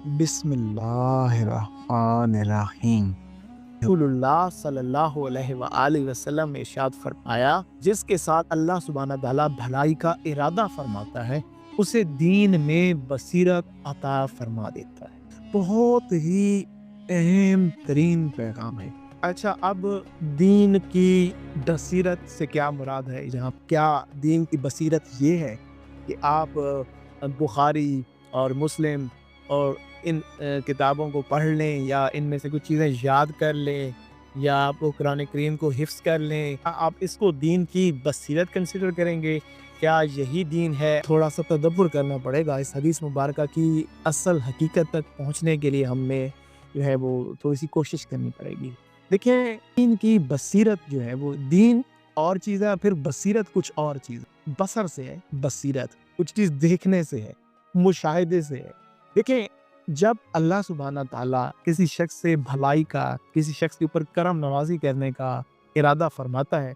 بسم اللہ الرحمن الرحیم۔ رسول اللہ صلی اللہ علیہ وآلہ وسلم نے ارشاد فرمایا، جس کے ساتھ اللہ سبحانہ تعالیٰ بھلائی کا ارادہ فرماتا ہے اسے دین میں بصیرت عطا فرما دیتا ہے۔ بہت ہی اہم ترین پیغام ہے۔ اچھا، اب دین کی بصیرت سے کیا مراد ہے؟ جہاں کیا دین کی بصیرت یہ ہے کہ آپ بخاری اور مسلم اور ان کتابوں کو پڑھ لیں یا ان میں سے کچھ چیزیں یاد کر لیں یا آپ قرآن کریم کو حفظ کر لیں، آپ اس کو دین کی بصیرت کنسیڈر کریں گے؟ کیا یہی دین ہے؟ تھوڑا سا تدبر کرنا پڑے گا اس حدیث مبارکہ کی اصل حقیقت تک پہنچنے کے لیے ہمیں جو ہے وہ تھوڑی سی کوشش کرنی پڑے گی۔ دیکھیں، دین کی بصیرت جو ہے وہ دین اور چیز ہے، پھر بصیرت کچھ اور چیز ہے۔ بصر سے ہے بصیرت، کچھ چیز دیکھنے سے ہے، مشاہدے سے ہے۔ دیکھیں، جب اللہ سبحانہ تعالیٰ کسی شخص سے بھلائی کا، کسی شخص کے اوپر کرم نوازی کرنے کا ارادہ فرماتا ہے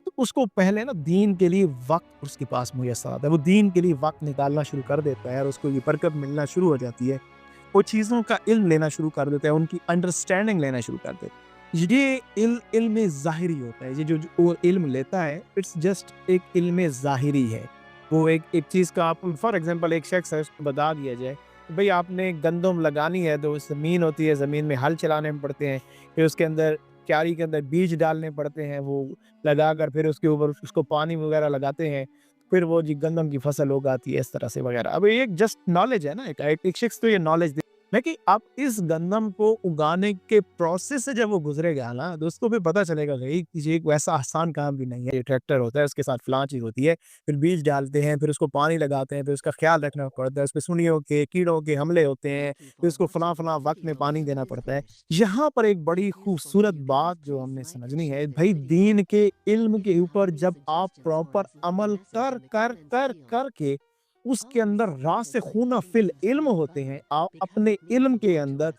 تو اس کو پہلے دین کے لیے وقت اس کے پاس میسر آتا ہے۔ وہ دین کے لیے وقت نکالنا شروع کر دیتا ہے اور اس کو یہ برکت ملنا شروع ہو جاتی ہے۔ وہ چیزوں کا علم لینا شروع کر دیتا ہے، ان کی انڈرسٹینڈنگ لینا شروع کر دیتا ہے۔ یہ علم ظاہری ہوتا ہے۔ یہ جو وہ علم لیتا ہے اٹس جسٹ ایک علم ظاہری ہے۔ وہ ایک چیز کا، آپ فار ایگزامپل ایک شخص ہے، اس کو بتا دیا جائے بھئی آپ نے گندم لگانی ہے تو زمین ہوتی ہے، زمین میں ہل چلانے پڑتے ہیں، پھر اس کے اندر کیاری کے اندر بیج ڈالنے پڑتے ہیں، وہ لگا کر پھر اس کے اوپر اس کو پانی وغیرہ لگاتے ہیں، پھر وہ گندم کی فصل اگاتی ہے اس طرح سے وغیرہ۔ اب یہ جسٹ نالج ہے نا، ایک شخص تو یہ نالج دے، لیکن اب اس گندم کو اگانے کے پروسیس سے جب وہ گزرے گا نا تو اس کو پھر پتہ چلے گا کہ یہ ایک ویسا آسان کام بھی نہیں ہے۔ یہ ٹریکٹر ہوتا ہے، اس کے ساتھ فلاں چیز ہوتی ہے، پھر بیج ڈالتے ہیں، پھر اس کو پانی لگاتے ہیں، پھر اس کا خیال رکھنا پڑتا ہے، اس پہ سنیوں کے کیڑوں کے حملے ہوتے ہیں، پھر اس کو فلاں وقت میں پانی دینا پڑتا ہے۔ یہاں پر ایک بڑی خوبصورت بات جو ہم نے سمجھنی ہے، بھائی دین کے علم کے اوپر جب آپ پراپر عمل کر کر کر کر کے اس کے اندر راسخون فی العلم ہوتے ہیں، آپ اپنے علم کے اندر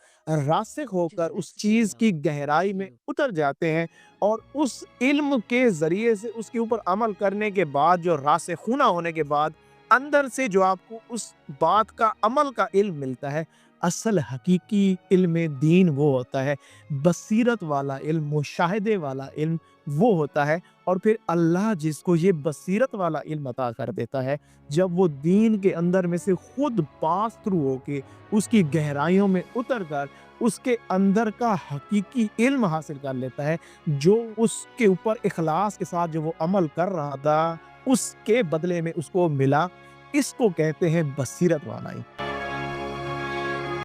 راسخ ہو کر اس چیز کی گہرائی میں اتر جاتے ہیں اور اس علم کے ذریعے سے اس کے اوپر عمل کرنے کے بعد، جو راسخونہ ہونے کے بعد اندر سے جو آپ کو اس بات کا عمل کا علم ملتا ہے، اصل حقیقی علم دین وہ ہوتا ہے، بصیرت والا علم، مشاہدے والا علم وہ ہوتا ہے۔ اور پھر اللہ جس کو یہ بصیرت والا علم عطا کر دیتا ہے، جب وہ دین کے اندر میں سے خود پاس تھرو ہو کے اس کی گہرائیوں میں اتر کر اس کے اندر کا حقیقی علم حاصل کر لیتا ہے، جو اس کے اوپر اخلاص کے ساتھ جو وہ عمل کر رہا تھا اس کے بدلے میں اس کو ملا، اس کو کہتے ہیں بصیرت والا علم۔